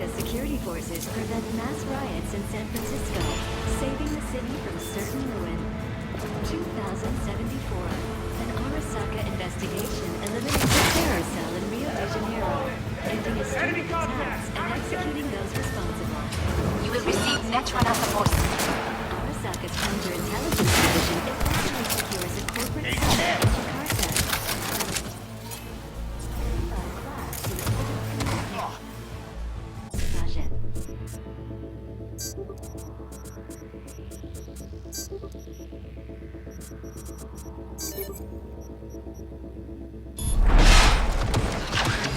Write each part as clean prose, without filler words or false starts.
Arasaka security forces prevent mass riots in San Francisco, saving the city from certain ruin. 2074. An Arasaka investigation eliminates a terror cell in Rio de Janeiro, ending a string of attacks and executing those responsible. You will receive Netrunner support. Arasaka's counterintelligence division effectively secures a corporate cell in Jakarta.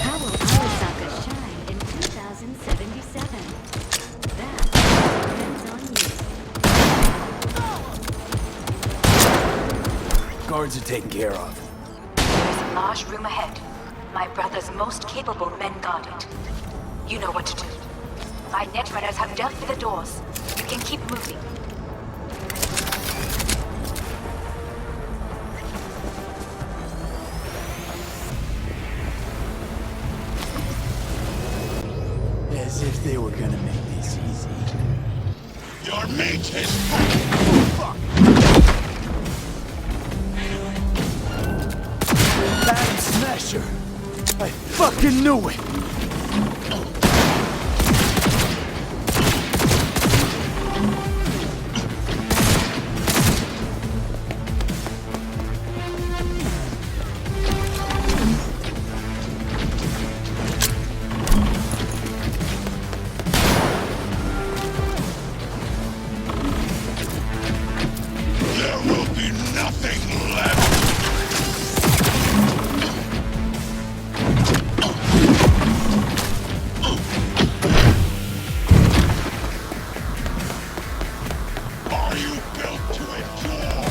How will Arasaka shine in 2077? That depends on you. Guards are taken care of. There is a large room ahead. My brother's most capable men guard it. You know what to do. My Netrunners have dealt with the doors. You can keep moving. As if they were gonna make this easy. Your mate is Adam Smasher! I fucking knew it! There will be nothing left. Are you built to endure?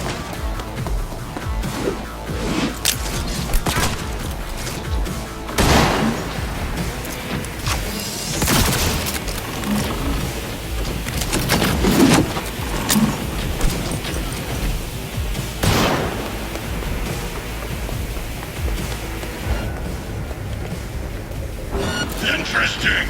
Interesting.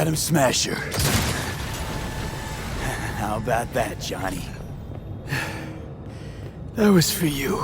Atom Smasher. How about that, Johnny? That was for you.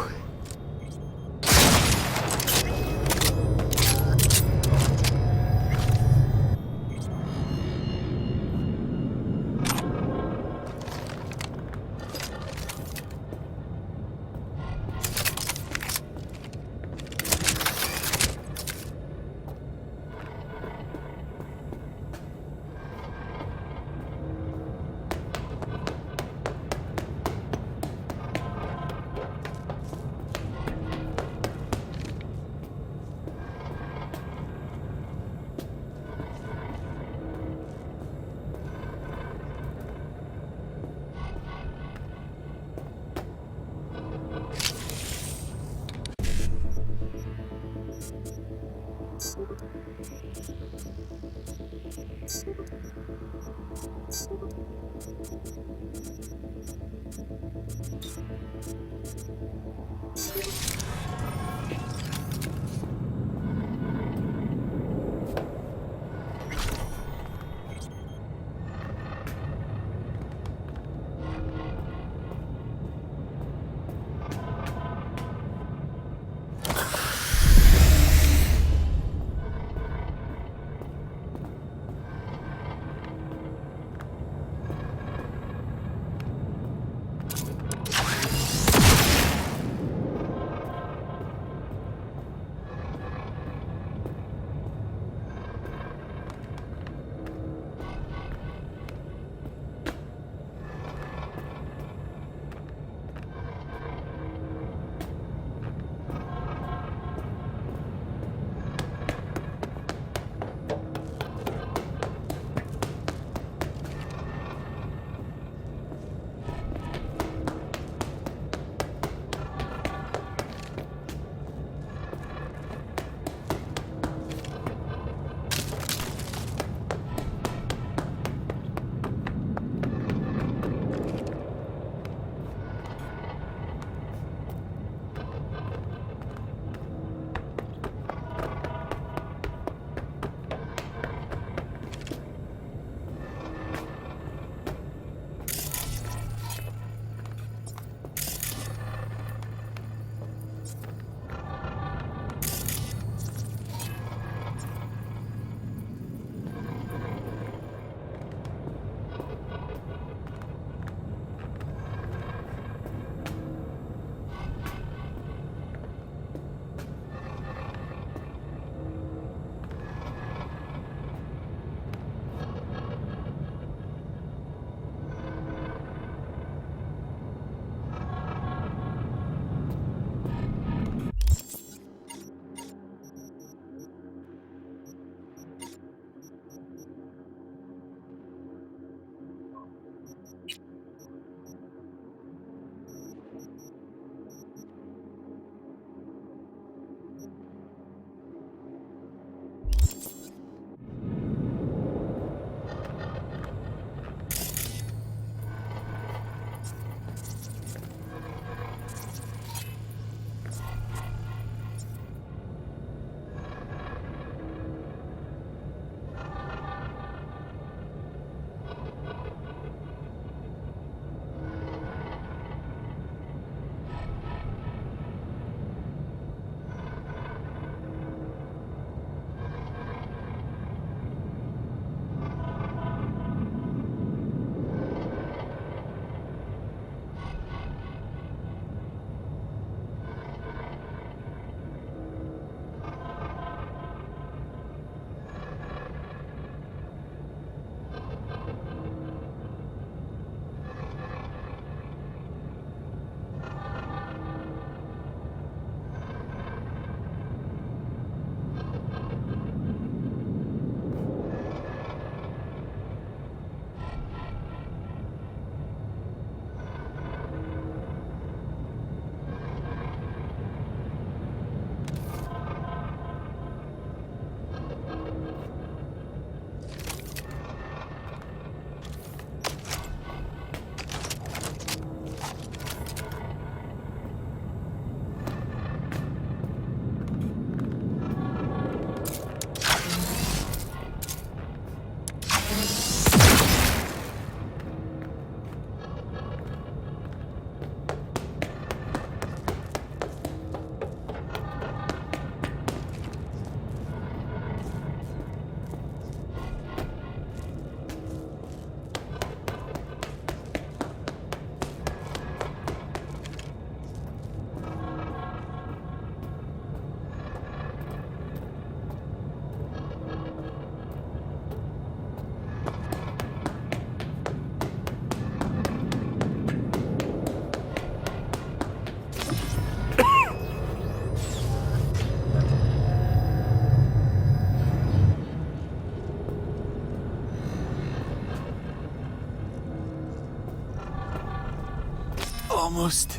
almost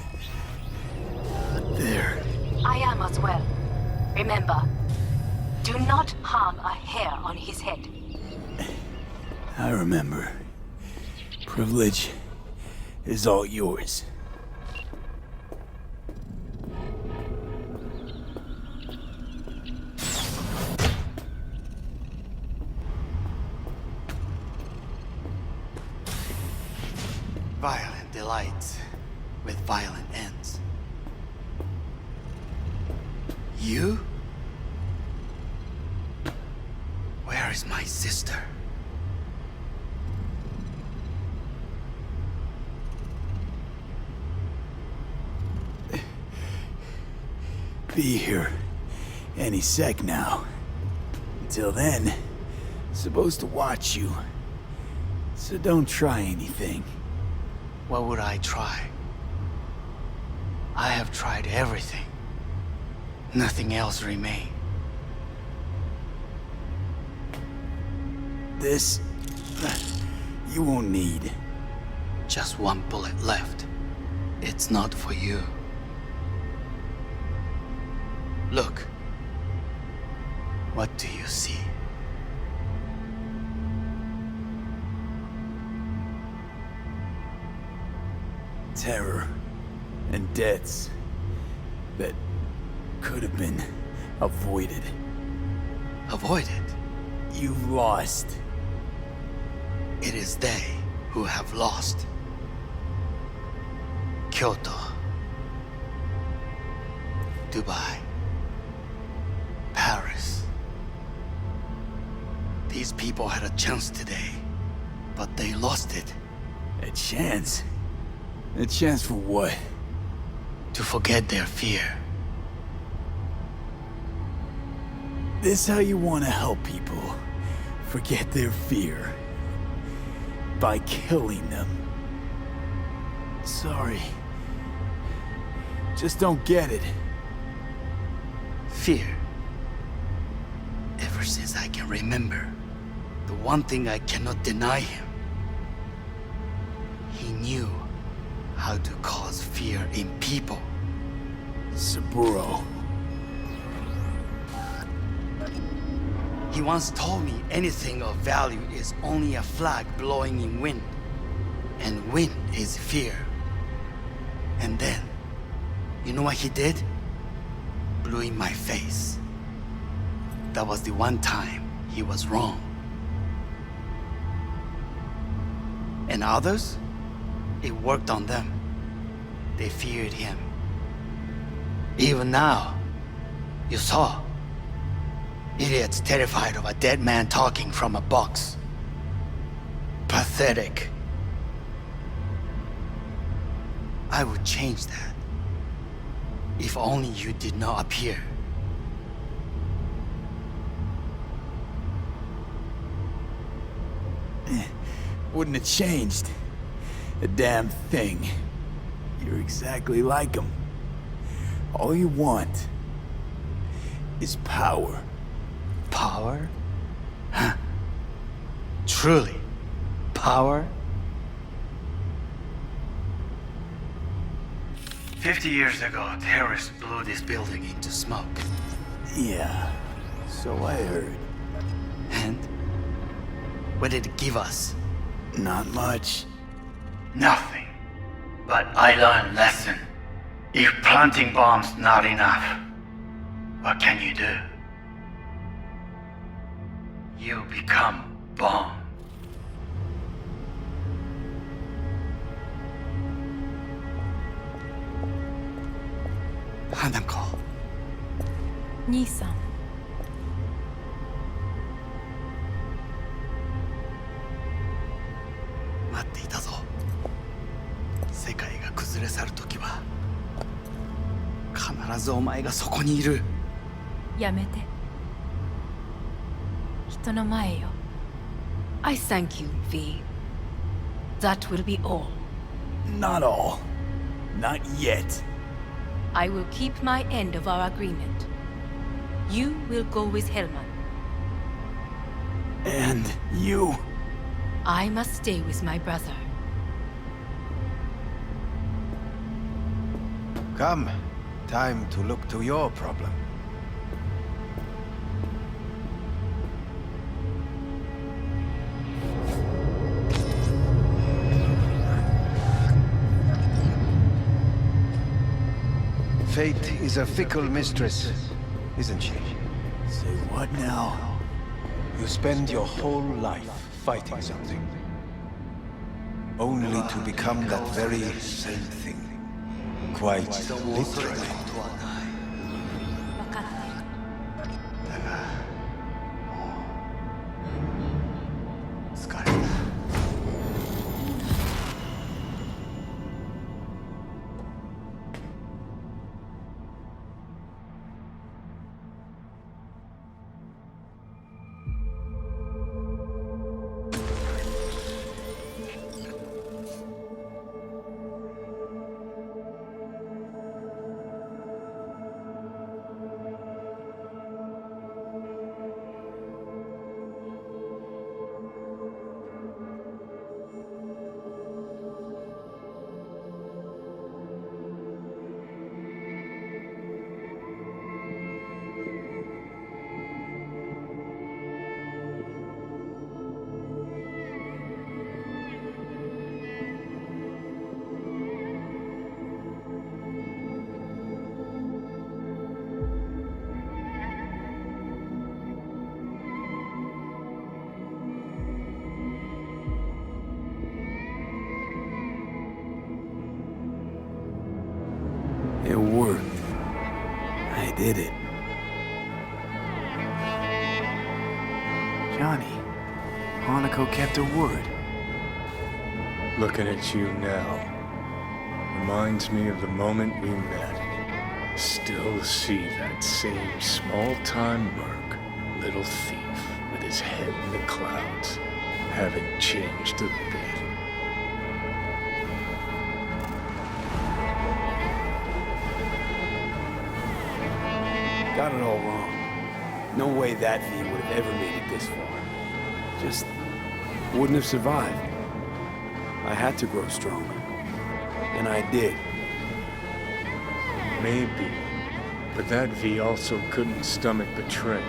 there. I am as well. Remember, do not harm a hair on his head. I remember. Privilege is all yours. Violent delights with violent ends. You? Where is my sister? Be here any sec now. Until then, supposed to watch you. So don't try anything. What would I try? I have tried everything. Nothing else remains. This... you won't need. Just one bullet left. It's not for you. Look. What do you see? Terror and deaths that could have been avoided. Avoided. You've lost. It is they who have lost. Kyoto. Dubai. Paris. These people had a chance today, but they lost it. A chance? A chance for what? To forget their fear. This how you want to help people forget their fear? By killing them. Sorry. Just don't get it. Fear. Ever since I can remember, the one thing I cannot deny him. He knew how to cause fear in people. Saburo. He once told me anything of value is only a flag blowing in wind. And wind is fear. And then, you know what he did? Blew in my face. That was the one time he was wrong. And others? It worked on them. They feared him. Even now, you saw. Idiots terrified of a dead man talking from a box. Pathetic. I would change that. If only you did not appear. Wouldn't have changed a damn thing. You're exactly like him. All you want is power. Power? Huh. Truly, power? 50 years ago, terrorists blew this building into smoke. Yeah, so I heard. And what did it give us? Not much. Nothing. But I learned a lesson. If planting bombs not enough, what can you do? You become bomb. Hanako. 兄さん。待っていたぞ。世界が崩れ去るときは必ずお前がそこにいる。やめて。人の前よ。I thank you, V. That will be all. Not all. Not yet. I will keep my end of our agreement. You will go with Hellman. And you... I must stay with my brother. Come, time to look to your problem. Fate is a fickle mistress, isn't she? Say what now? You spend your whole life fighting something, only to become that very same thing. Quite literally. It worked. I did it. Johnny, Hanako kept her word. Looking at you now reminds me of the moment we met. Still see that same small-time merc, little thief with his head in the clouds. Haven't changed a bit. Got it all wrong. No way that V would have ever made it this far. Just wouldn't have survived. I had to grow stronger. And I did. Maybe. But that V also couldn't stomach betrayal.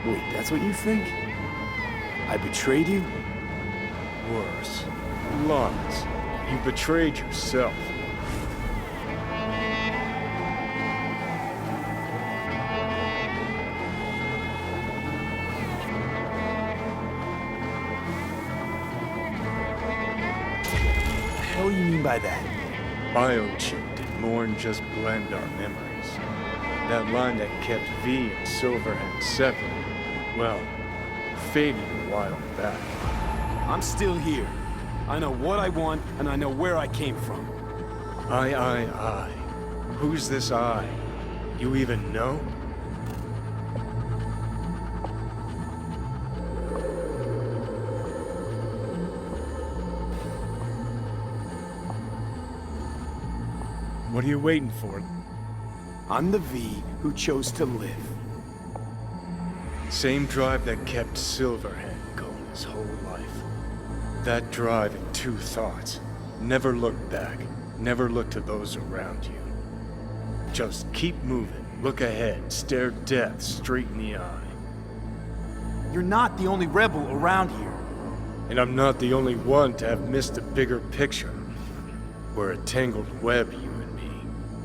Wait, that's what you think? I betrayed you? Worse. Lots. You betrayed yourself. What do you mean by that? Biochip did more than just blend our memories. That line that kept V and Silverhand separate, well, faded a while back. I'm still here. I know what I want, and I know where I came from. I. Who's this I? You even know? What are you waiting for? I'm the V who chose to live. Same drive that kept Silverhand going his whole life. That drive and two thoughts. Never look back. Never look to those around you. Just keep moving. Look ahead. Stare death straight in the eye. You're not the only rebel around here. And I'm not the only one to have missed a bigger picture. We're a tangled web, you and me.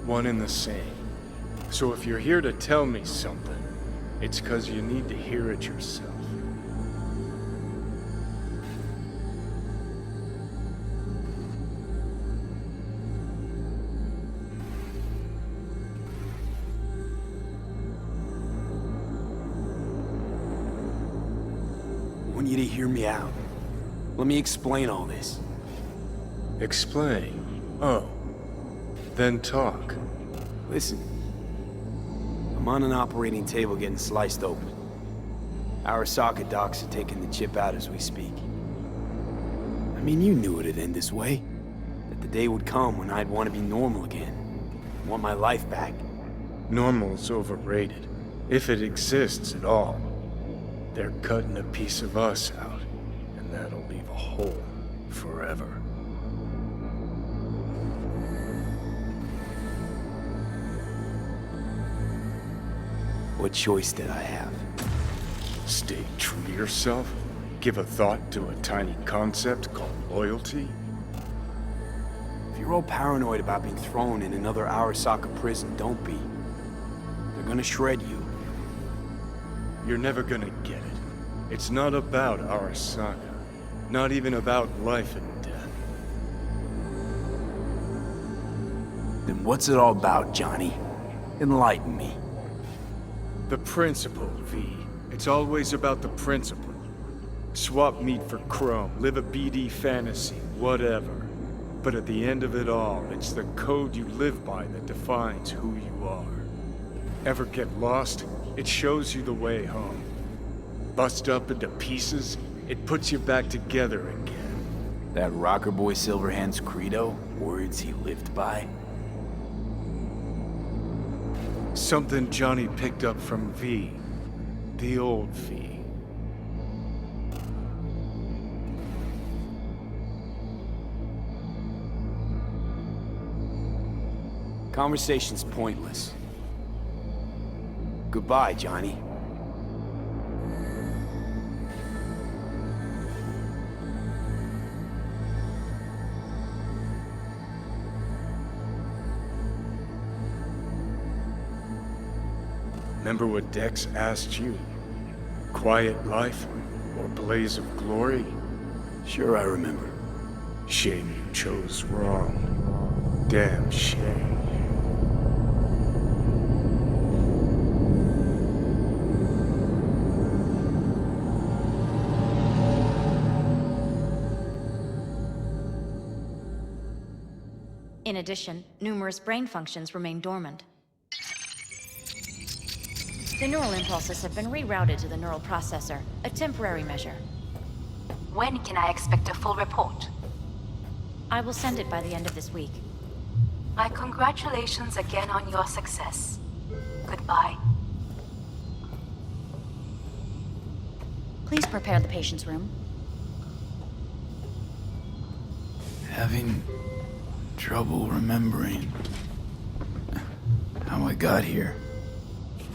One and the same. So if you're here to tell me something, it's 'cause you need to hear it yourself. I want you to hear me out. Let me explain all this. Explain. Oh. Then talk. Listen. I'm on an operating table getting sliced open. Arasaka docs are taking the chip out as we speak. I mean, you knew it'd end this way. That the day would come when I'd want to be normal again. Want my life back. Normal's overrated. If it exists at all. They're cutting a piece of us out, and that'll leave a hole forever. What choice did I have? Stay true to yourself? Give a thought to a tiny concept called loyalty? If you're all paranoid about being thrown in another Arasaka prison, don't be. They're gonna shred you. You're never gonna get it. It's not about Arasaka. Not even about life and death. Then what's it all about, Johnny? Enlighten me. The principle, V. It's always about the principle. Swap meat for chrome, live a BD fantasy, whatever. But at the end of it all, it's the code you live by that defines who you are. Ever get lost? It shows you the way home. Bust up into pieces, it puts you back together again. That rocker boy Silverhand's credo? Words he lived by? Something Johnny picked up from V. The old V. Conversation's pointless. Goodbye, Johnny. Remember what Dex asked you? Quiet life or blaze of glory? Sure, I remember. Shame you chose wrong. Damn shame. In addition, numerous brain functions remain dormant. The neural impulses have been rerouted to the neural processor, a temporary measure. When can I expect a full report? I will send it by the end of this week. My congratulations again on your success. Goodbye. Please prepare the patient's room. Having trouble remembering how I got here.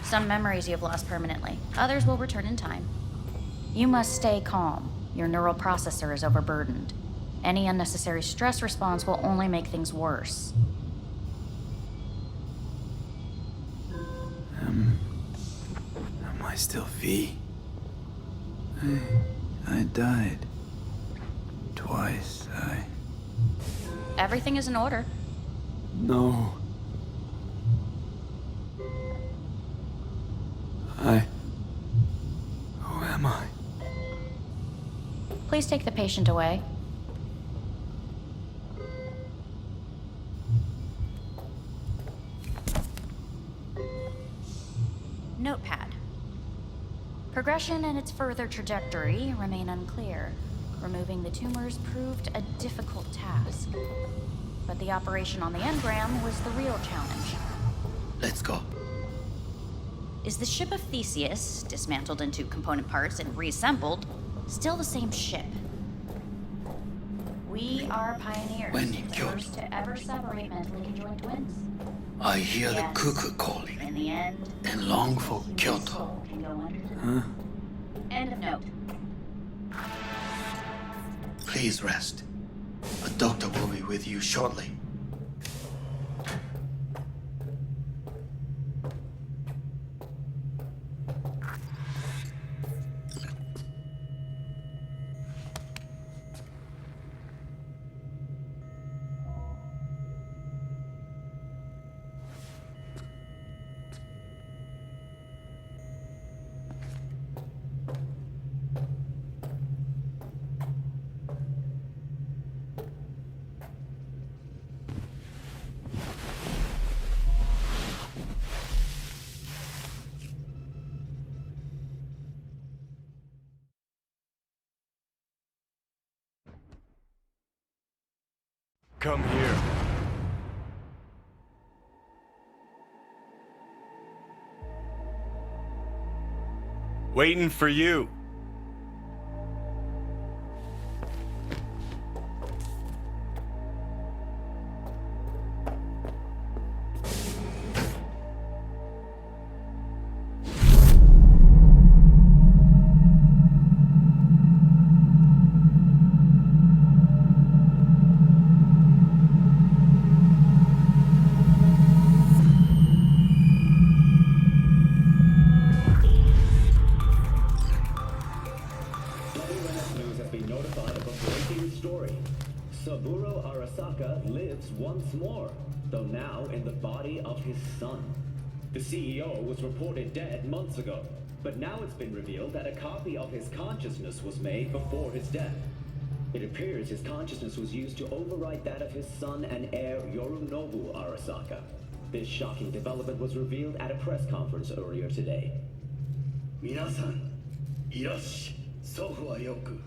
Some memories you have lost permanently. Others will return in time. You must stay calm. Your neural processor is overburdened. Any unnecessary stress response will only make things worse. Am I still V? I died. Twice, Everything is in order. No. Who am I? Please take the patient away. Notepad. Progression and its further trajectory remain unclear. Removing the tumors proved a difficult task. But the operation on the engram was the real challenge. Let's go. Is the ship of Theseus, dismantled into component parts and reassembled, still the same ship? We are pioneers, When the killed. first to ever separate mentally conjoined twins. I hear the Yes. cuckoo calling In the end, and long for the Kyoto. soul can go under. Huh? End of note. Please rest. A doctor will be with you shortly. Come here. Waiting for you. News has been notified of a breaking story. Saburo Arasaka lives once more, though now in the body of his son. The CEO was reported dead months ago, but now it's been revealed that a copy of his consciousness was made before his death. It appears his consciousness was used to override that of his son and heir Yorunobu Arasaka. This shocking development was revealed at a press conference earlier today. 皆さん、いらっしゃ。祖父はよく、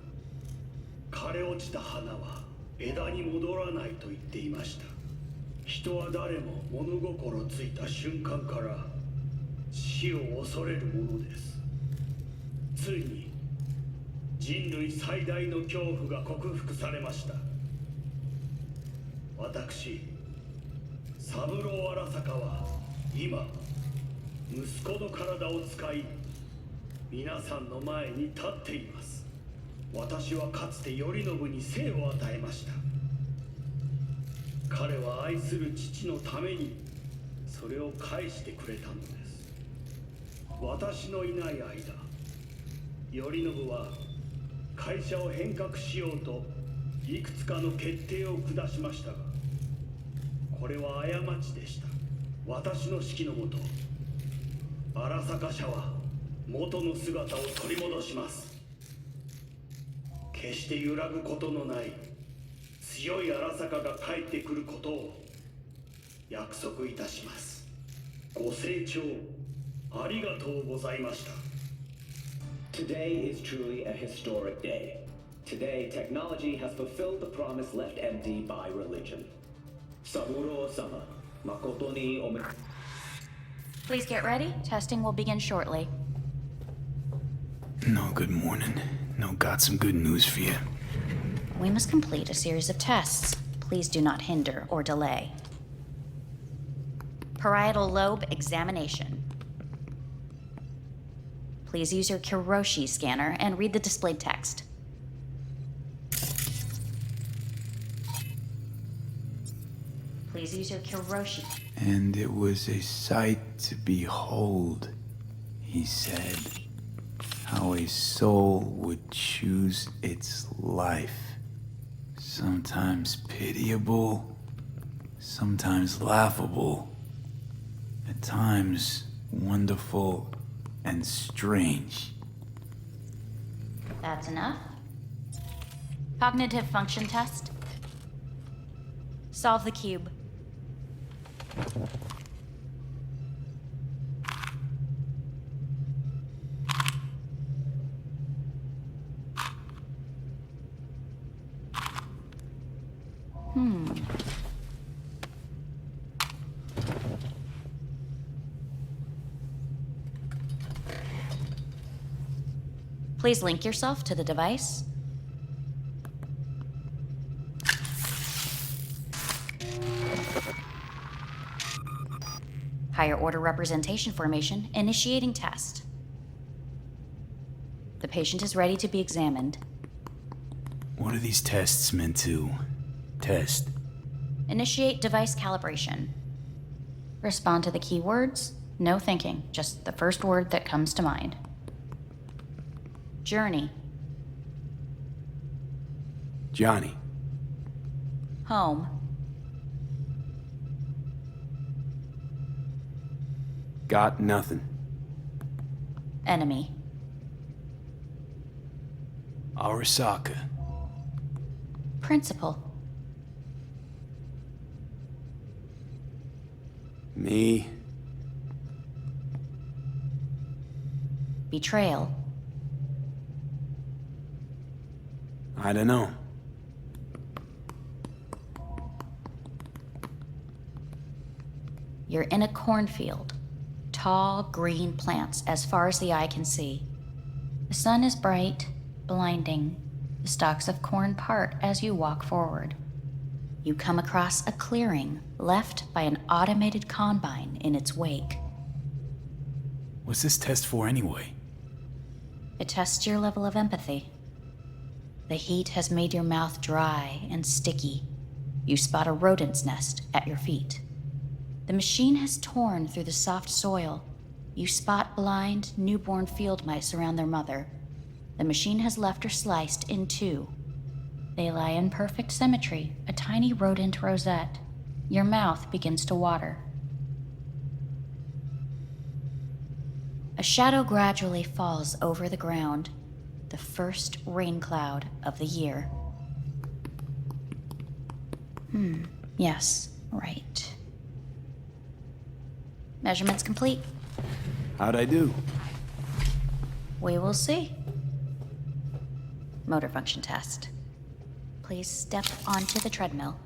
枯れ落ちた花は枝に戻らないと言っていました。人は誰も物心ついた瞬間から死を恐れるものです。ついに人類最大の恐怖が克服されました。私、三郎荒坂は今息子の体を使い皆さんの前に立っています。私はかつて頼信に生を与えました。彼は愛する父のためにそれを返してくれたのです。私のいない間、頼信は会社を変革しようといくつかの決定を下しましたが、これは過ちでした。私の指揮のもと、荒坂社は元の姿を取り戻します。決して揺らぐことのない強い荒坂が帰ってくることを約束いたします。ご清聴ありがとうございました。Today is truly a historic day. Today, technology has fulfilled the promise left empty by religion. Saburo-sama, makoto ni ome... Please get ready. Testing will begin shortly. No, good morning. No, got some good news for you. We must complete a series of tests. Please do not hinder or delay. Parietal lobe examination. Please use your Kiroshi scanner and read the displayed text. Please use your Kiroshi. And it was a sight to behold, he said, how a soul would choose its life. Sometimes pitiable, sometimes laughable, at times wonderful and strange. That's enough. Cognitive function test. Solve the cube. Please link yourself to the device. Higher order representation formation, initiating test. The patient is ready to be examined. What are these tests meant to test? Initiate device calibration. Respond to the keywords. No thinking, just the first word that comes to mind. Journey. Johnny. Home. Got nothing. Enemy. Arasaka. Principal. Me. Betrayal. I don't know. You're in a cornfield. Tall, green plants as far as the eye can see. The sun is bright, blinding. The stalks of corn part as you walk forward. You come across a clearing left by an automated combine in its wake. What's this test for anyway? It tests your level of empathy. The heat has made your mouth dry and sticky. You spot a rodent's nest at your feet. The machine has torn through the soft soil. You spot blind, newborn field mice around their mother. The machine has left her sliced in two. They lie in perfect symmetry, a tiny rodent rosette. Your mouth begins to water. A shadow gradually falls over the ground, the first rain cloud of the year. Yes, right. Measurements complete. How'd I do? We will see. Motor function test. Please step onto the treadmill.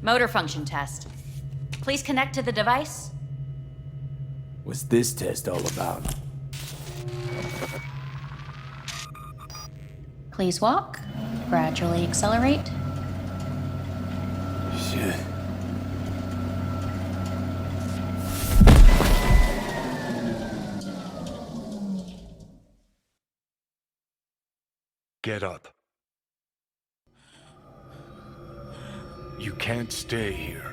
Motor function test. Please connect to the device. What's this test all about? Please walk. Gradually accelerate. Shit. Get up. You can't stay here.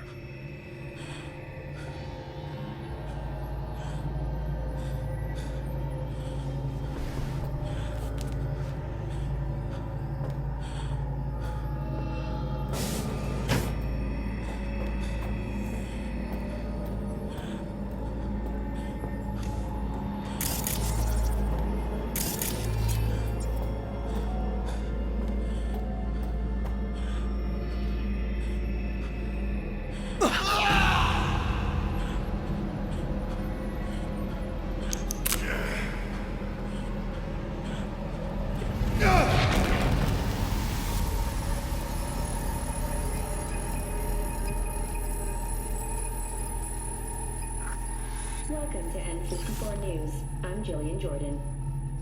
Welcome to N54 News. I'm Jillian Jordan.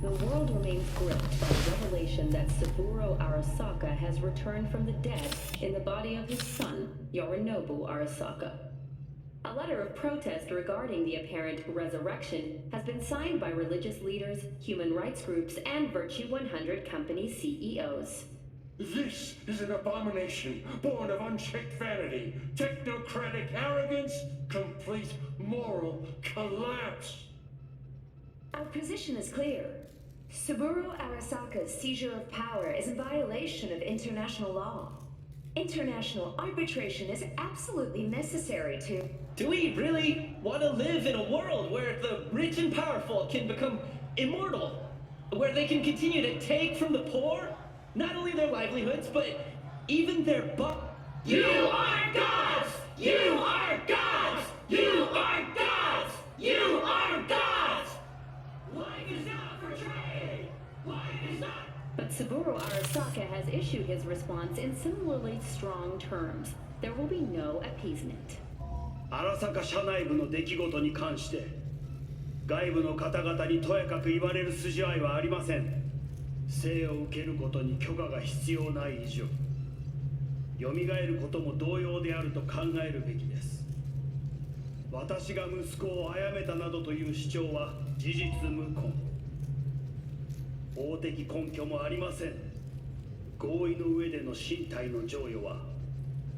The world remains gripped by the revelation that Saburo Arasaka has returned from the dead in the body of his son, Yorinobu Arasaka. A letter of protest regarding the apparent resurrection has been signed by religious leaders, human rights groups, and Virtue 100 company CEOs. This is an abomination born of unchecked vanity, technocratic arrogance, complete moral collapse. Our position is clear. Saburo Arasaka's seizure of power is in violation of international law. International arbitration is absolutely necessary to... Do we really want to live in a world where the rich and powerful can become immortal? Where they can continue to take from the poor? Not only their livelihoods, but even their You are gods! You are gods! You are gods! You are gods! Life is not for trade! Life is not... But Saburo Arasaka has issued his response in similarly strong terms. There will be no appeasement. 荒坂社内部の出来事に関して外部の方々にとやかく言われる筋合いはありません。生を受けることに許可が必要ない以上、蘇ることも同様であると考えるべきです。私が息子を殺めたなどという主張は事実無根。法的根拠もありません。合意の上での身体の贈与は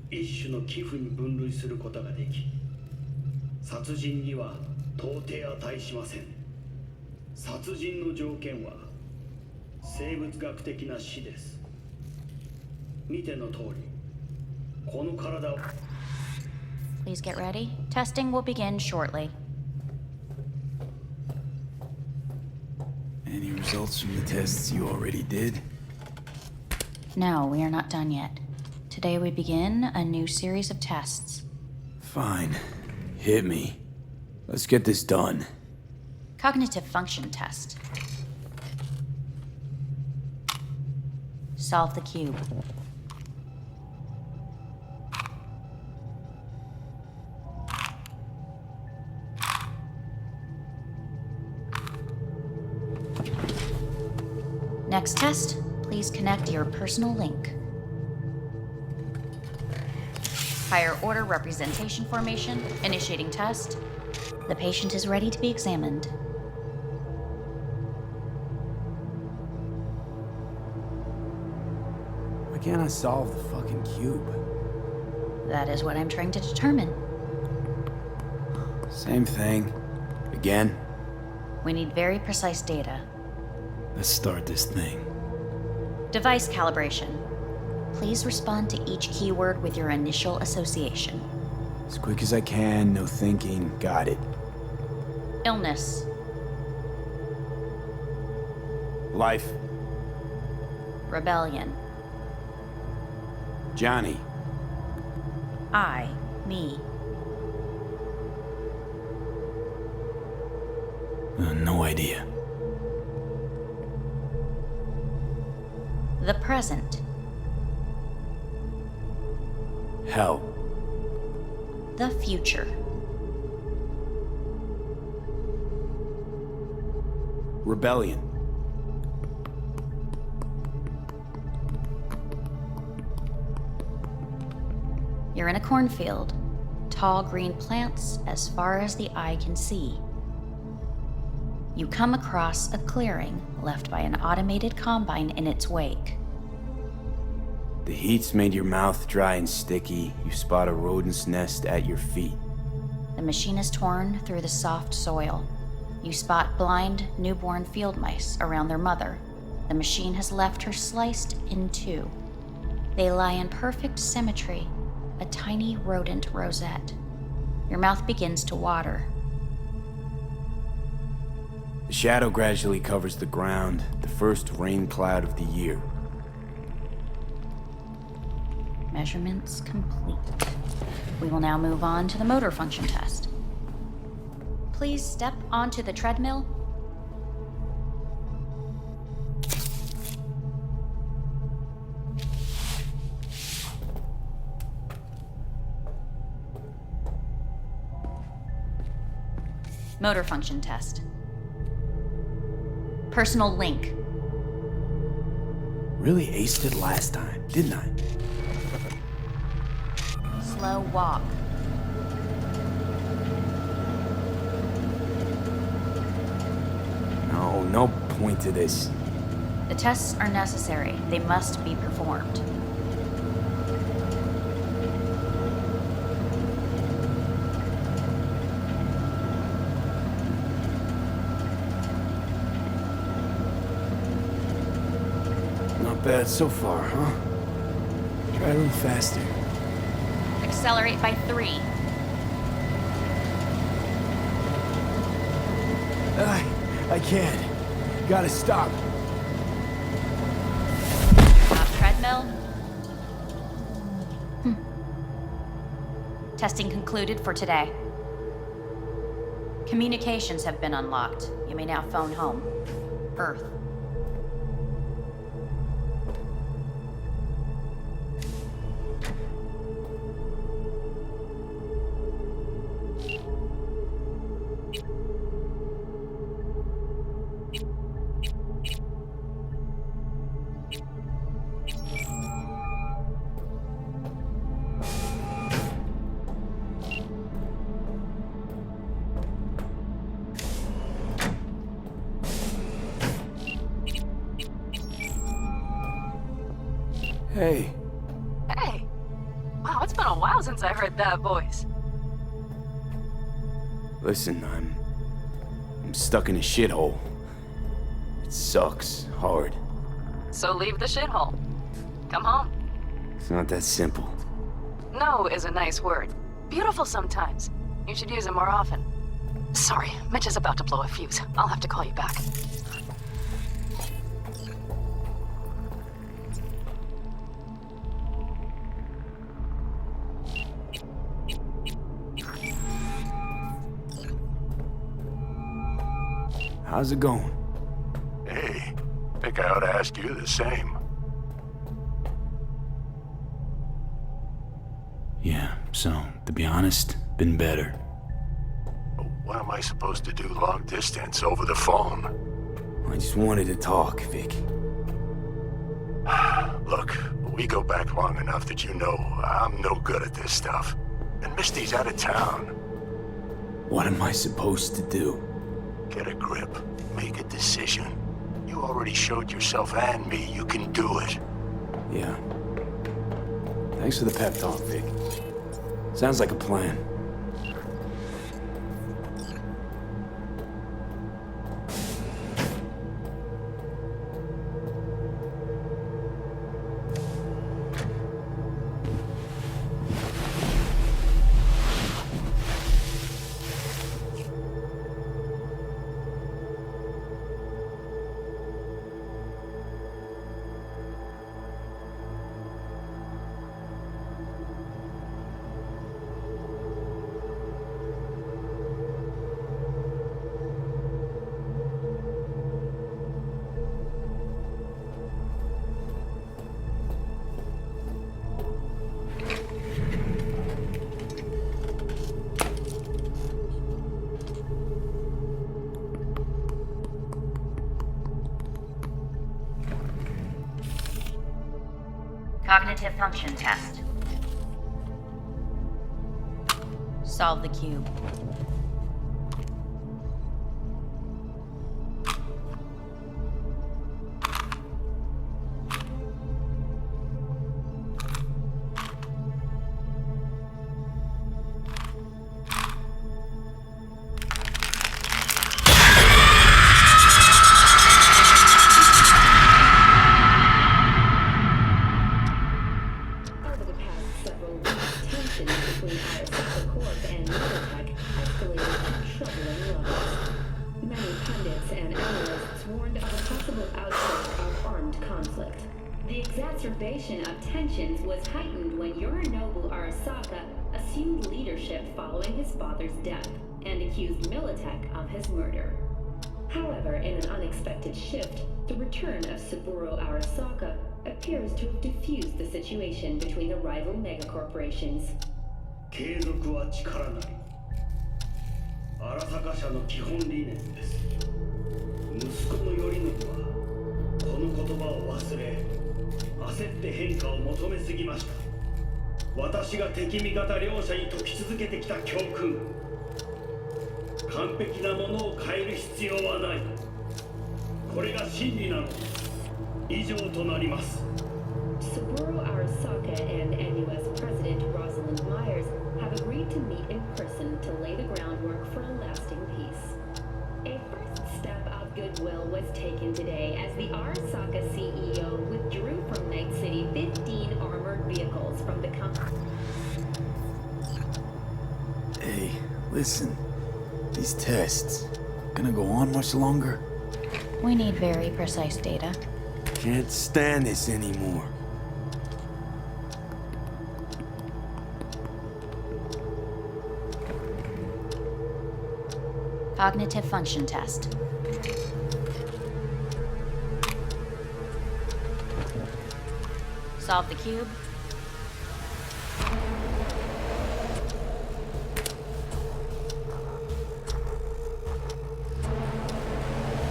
一種の寄付に分類することができ、殺人には到底値しません。殺人の条件は生物学的な死です。見ての通り、この体を Please get ready. Testing will begin shortly. Any results from the tests you already did? No, we are not done yet. Today we begin a new series of tests. Fine. Hit me. Let's get this done. Cognitive function test. Solve the cube. Next test, please connect your personal link. Higher order representation formation, initiating test. The patient is ready to be examined. Why can't I solve the fucking cube? That is what I'm trying to determine. Same thing. Again? We need very precise data. Let's start this thing. Device calibration. Please respond to each keyword with your initial association. As quick as I can, no thinking. Got it. Illness. Life. Rebellion. Johnny. I. Me. No idea. The present. Hell. The future. Rebellion. You're in a cornfield. Tall green plants as far as the eye can see. You come across a clearing left by an automated combine in its wake. The heat's made your mouth dry and sticky. You spot a rodent's nest at your feet. The machine is torn through the soft soil. You spot blind, newborn field mice around their mother. The machine has left her sliced in two. They lie in perfect symmetry, a tiny rodent rosette. Your mouth begins to water. The shadow gradually covers the ground, the first rain cloud of the year. Measurements complete. We will now move on to the motor function test. Please step onto the treadmill. Motor function test. Personal link. Really aced it last time, didn't I? Slow walk. No point to this. The tests are necessary. They must be performed. Not bad so far, huh? Try a little faster. Accelerate by 3. I can't. Gotta stop. Stop treadmill. Testing concluded for today. Communications have been unlocked. You may now phone home. Earth. Hey. Hey. Wow, it's been a while since I heard that voice. Listen, I'm stuck in a shithole. It sucks hard. So leave the shithole. Come home. It's not that simple. No is a nice word. Beautiful sometimes. You should use it more often. Sorry, Mitch is about to blow a fuse. I'll have to call you back. How's it going? Hey, think I ought to ask you the same. Yeah, so, to be honest, been better. What am I supposed to do long distance over the phone? I just wanted to talk, Vic. Look, we go back long enough that you know I'm no good at this stuff. And Misty's out of town. What am I supposed to do? Get a grip. Make a decision. You already showed yourself and me you can do it. Yeah. Thanks for the pep talk, Vic. Sounds like a plan. Cognitive function test. Solve the cube. Over the past several weeks, tensions between Arasaka Corp and Militech escalated to troubling levels. Many pundits and analysts warned of a possible outbreak of armed conflict. The exacerbation of tensions was heightened when Yorinobu Arasaka assumed leadership following his father's death and accused Militech of his murder. However, in an unexpected shift, the return of Saburo Arasaka appears to have diffused the situation between the rival megacorporations. 継続は力なり。荒坂社の基本理念です。息子の頼信はこの言葉を忘れ、焦って変化を求めすぎました。私が敵味方両者に説き続けてきた教訓。完璧なものを変える必要はない。これが真理なのです。以上となります。Saburo Arasaka and NUS President Rosalind Myers have agreed to meet in person to lay the groundwork for a lasting peace. A first step of goodwill was taken today as the Arasaka CEO withdrew from Night City 15 armored vehicles from the company. Hey, listen. These tests, gonna go on much longer? We need very precise data. Can't stand this anymore. Cognitive function test. Solve the cube.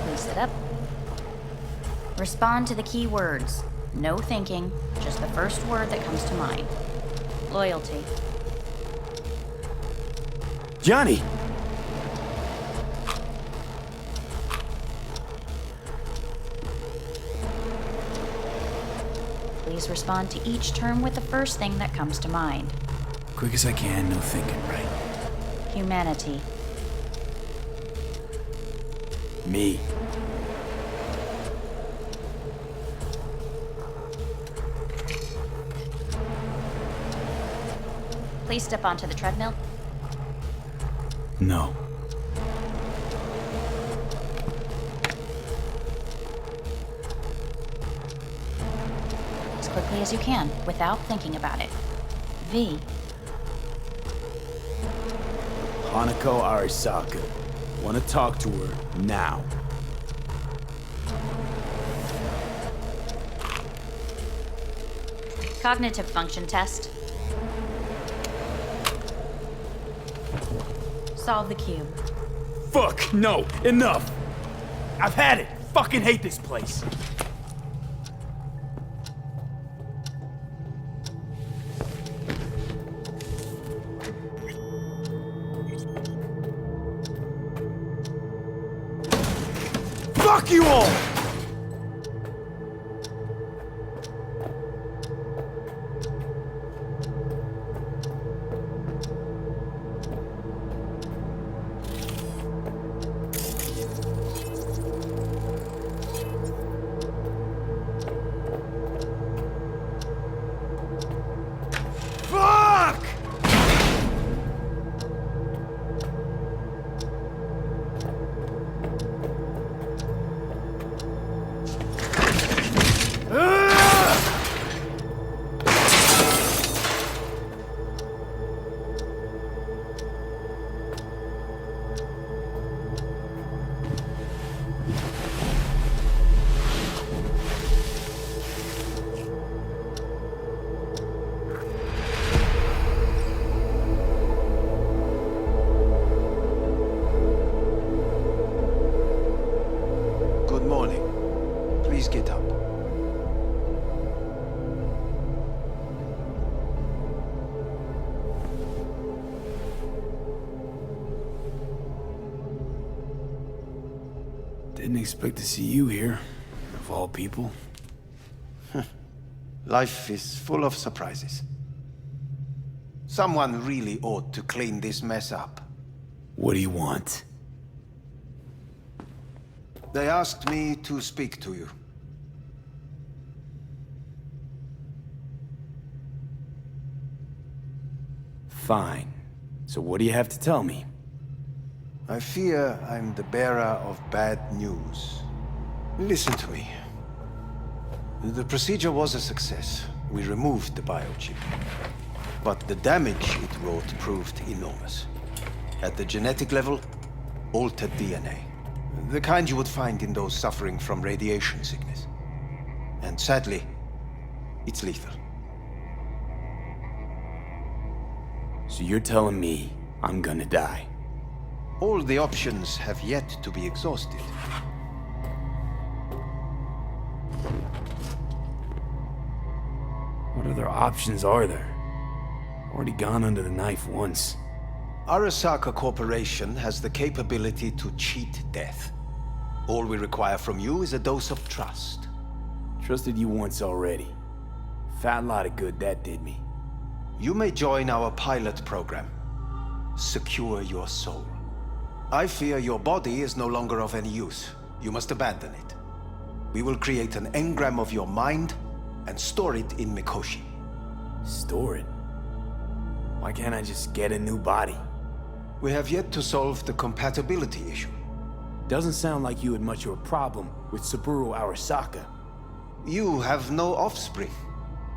Please sit up. Respond to the key words. No thinking, just the first word that comes to mind. Loyalty. Johnny! Please respond to each term with the first thing that comes to mind. Quick as I can, no thinking, right? Humanity. Me. Please step onto the treadmill. No. As quickly as you can, without thinking about it. V. Hanako Arasaka. Wanna talk to her now. Cognitive function test. Solve the cube. Fuck, no, enough! I've had it! Fucking hate this place! Fuck you all! Fuck! Good morning. Please get up. Didn't expect to see you here, of all people. Life is full of surprises. Someone really ought to clean this mess up. What do you want? They asked me to speak to you. Fine. So what do you have to tell me? I fear I'm the bearer of bad news. Listen to me. The procedure was a success. We removed the biochip. But the damage it wrought proved enormous. At the genetic level, altered DNA. The kind you would find in those suffering from radiation sickness. And sadly, it's lethal. So you're telling me I'm gonna die? All the options have yet to be exhausted. What other options are there? Already gone under the knife once. Arasaka Corporation has the capability to cheat death. All we require from you is a dose of trust. Trusted you once already. Fat lot of good that did me. You may join our pilot program. Secure your soul. I fear your body is no longer of any use. You must abandon it. We will create an engram of your mind and store it in Mikoshi. Store it? Why can't I just get a new body? We have yet to solve the compatibility issue. Doesn't sound like you had much of a problem with Saburo Arasaka. You have no offspring.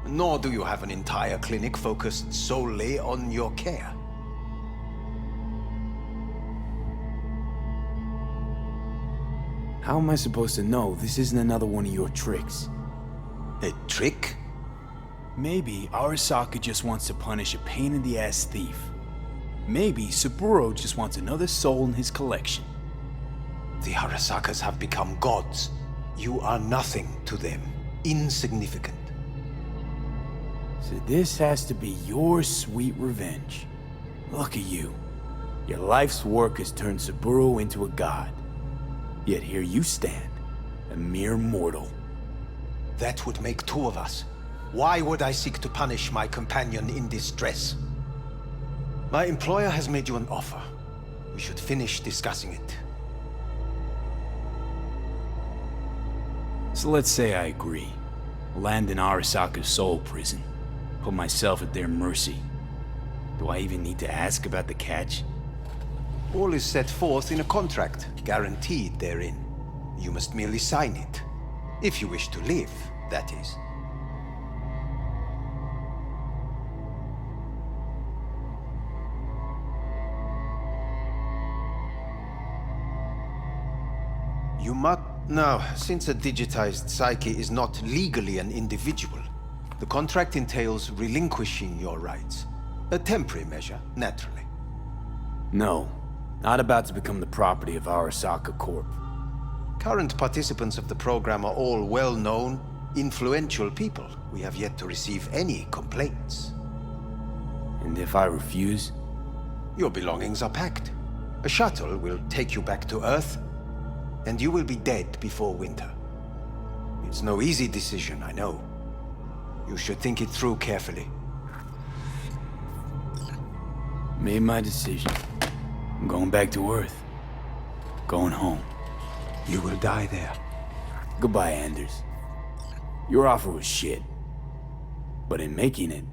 Nor do you have an entire clinic focused solely on your care. How am I supposed to know this isn't another one of your tricks? A trick? Maybe Arasaka just wants to punish a pain-in-the-ass thief. Maybe Saburo just wants another soul in his collection. The Arasakas have become gods. You are nothing to them. Insignificant. So this has to be your sweet revenge. Look at you. Your life's work has turned Saburo into a god. Yet here you stand, a mere mortal. That would make two of us. Why would I seek to punish my companion in distress? My employer has made you an offer. We should finish discussing it. So let's say I agree. Land in Arasaka's soul prison. Put myself at their mercy. Do I even need to ask about the catch? All is set forth in a contract, guaranteed therein. You must merely sign it. If you wish to live, that is. You must... Now, since a digitized psyche is not legally an individual, the contract entails relinquishing your rights. A temporary measure, naturally. No. Not about to become the property of Arasaka Corp. Current participants of the program are all well-known, influential people. We have yet to receive any complaints. And if I refuse? Your belongings are packed. A shuttle will take you back to Earth, and you will be dead before winter. It's no easy decision, I know. You should think it through carefully. Made my decision. I'm going back to Earth. Going home. You will die there. Goodbye, Anders. Your offer was shit. But in making it,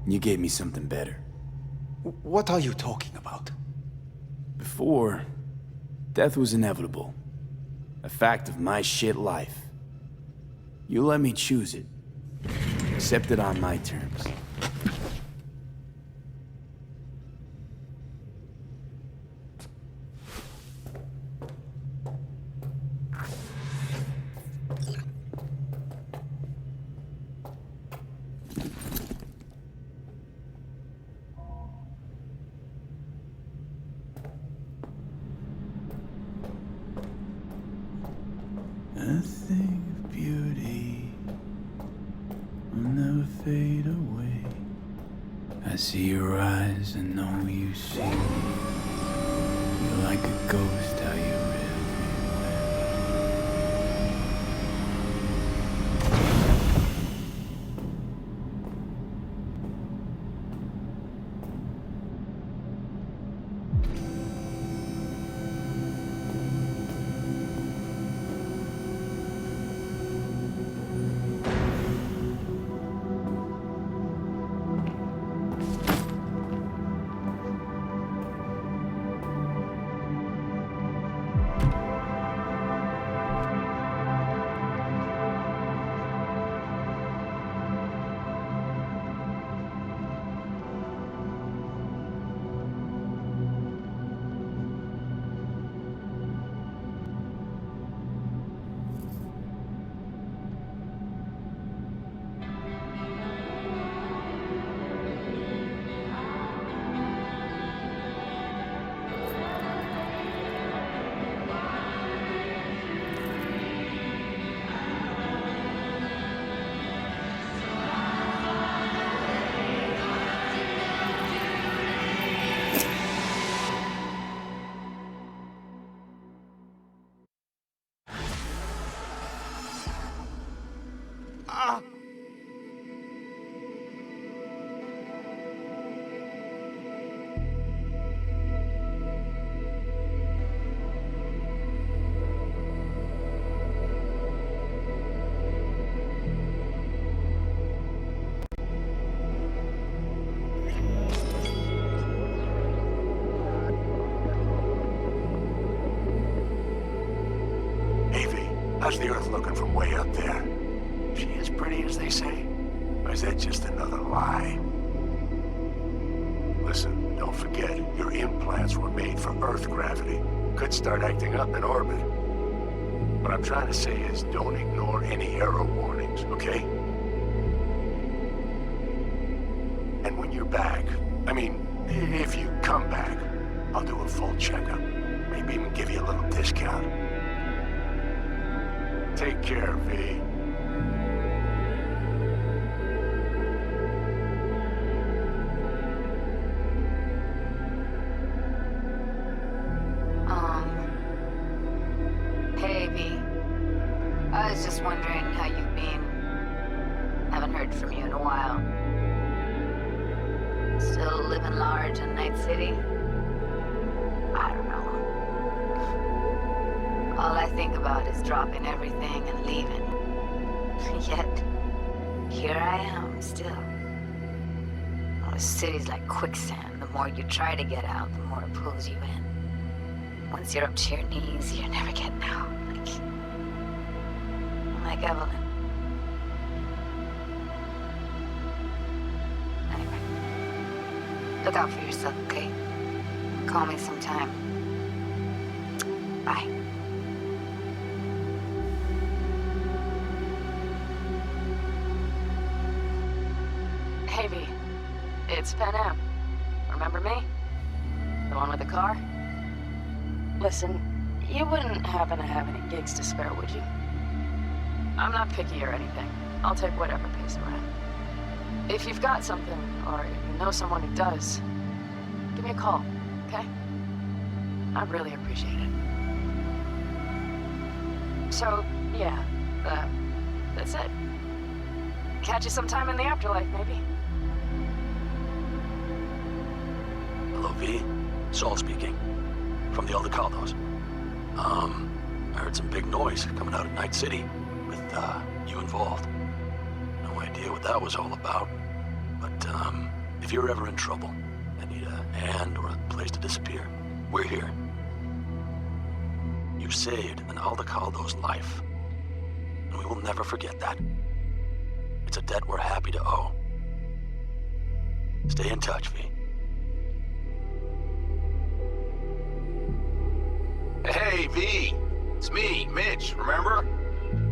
you gave me something better. What are you talking about? Before, death was inevitable. A fact of my shit life. You let me choose it. Accept it on my terms. A thing of beauty will never fade away. I see your eyes and know you see me. You're like a ghost, how you everywhere. How's the Earth looking from way up there? She as pretty as they say? Or is that just another lie? Listen, don't forget, your implants were made for Earth gravity. Could start acting up in orbit. What I'm trying to say is don't ignore any error warnings, okay? And when you're back, I mean, if you come back, I'll do a full checkup. Maybe even give you a little discount. Take care, V. Hey, V. I was just wondering how you've been. Haven't heard from you in a while. Still living large in Night City? I don't know. All I think about is dropping everything and leaving. Yet, here I am, still. Oh, the city's like quicksand. The more you try to get out, the more it pulls you in. Once you're up to your knees, you're never getting out. Like Evelyn. Anyway, look out for yourself, okay? Call me sometime. Bye. Hey, V. It's Pan Am. Remember me? The one with the car? Listen, you wouldn't happen to have any gigs to spare, would you? I'm not picky or anything. I'll take whatever pays around. If you've got something, or you know someone who does, give me a call, okay? I'd really appreciate it. So, yeah, that's it. Catch you sometime in the afterlife, maybe. Hello, V. Saul speaking. From the Aldecaldos. I heard some big noise coming out of Night City with, you involved. No idea what that was all about. But, if you're ever in trouble and need a hand or a place to disappear, we're here. You saved an Aldecaldo's life. And we will never forget that. It's a debt we're happy to owe. Stay in touch, V. Hey, V. It's me, Mitch, remember?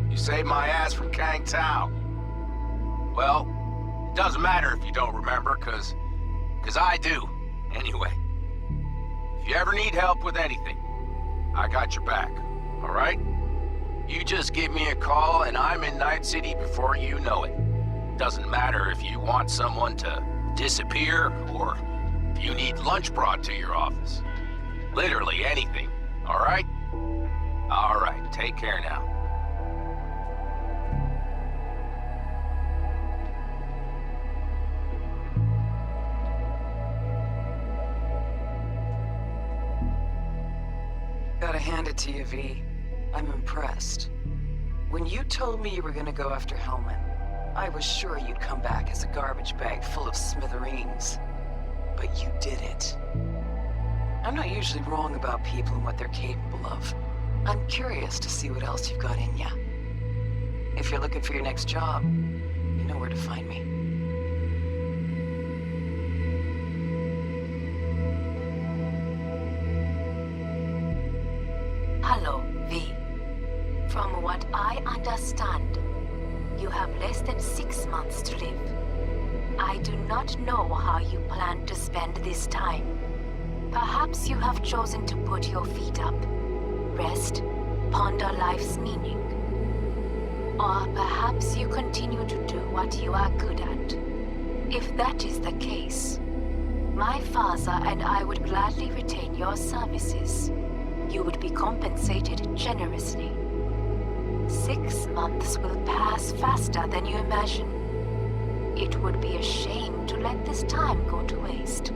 You saved my ass from Kang Tao. Well, it doesn't matter if you don't remember, cause I do, anyway. If you ever need help with anything, I got your back, all right? You just give me a call and I'm in Night City before you know it. Doesn't matter if you want someone to disappear or if you need lunch brought to your office. Literally anything. All right? All right, take care now. Gotta hand it to you, V. I'm impressed. When you told me you were gonna go after Hellman, I was sure you'd come back as a garbage bag full of smithereens. But you did it. I'm not usually wrong about people and what they're capable of. I'm curious to see what else you've got in ya. If you're looking for your next job, you know where to find me. Hello, V. From what I understand, you have less than 6 months to live. I do not know how you plan to spend this time. Perhaps you have chosen to put your feet up, rest, ponder life's meaning. Or perhaps you continue to do what you are good at. If that is the case, my father and I would gladly retain your services. You would be compensated generously. 6 months will pass faster than you imagine. It would be a shame to let this time go to waste.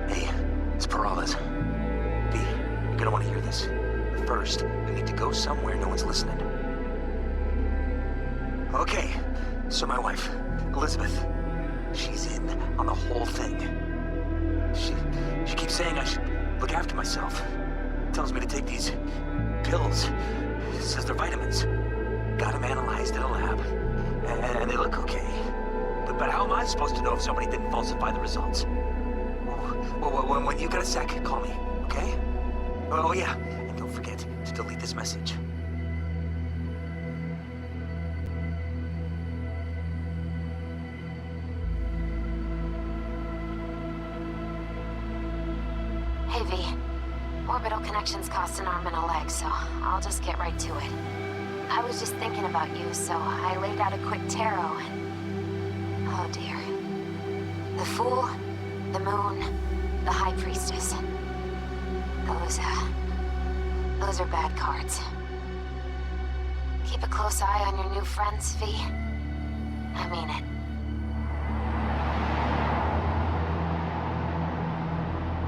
Hey, it's Peralez. V, you're gonna want to hear this. But first, we need to go somewhere no one's listening. Okay, so my wife, Elizabeth, she's in on the whole thing. She keeps saying I should look after myself. Tells me to take these pills. Says they're vitamins. Got them analyzed in a lab. And they look okay. But how am I supposed to know if somebody didn't falsify the results? Well, when you got a sec, call me, okay? Oh yeah, and don't forget to delete this message. Hey V, orbital connections cost an arm and a leg, so I'll just get right to it. I was just thinking about you, so I laid out a quick tarot and... oh dear. The Fool, the Moon, the High Priestess. Those are bad cards. Keep a close eye on your new friends, V. I mean it.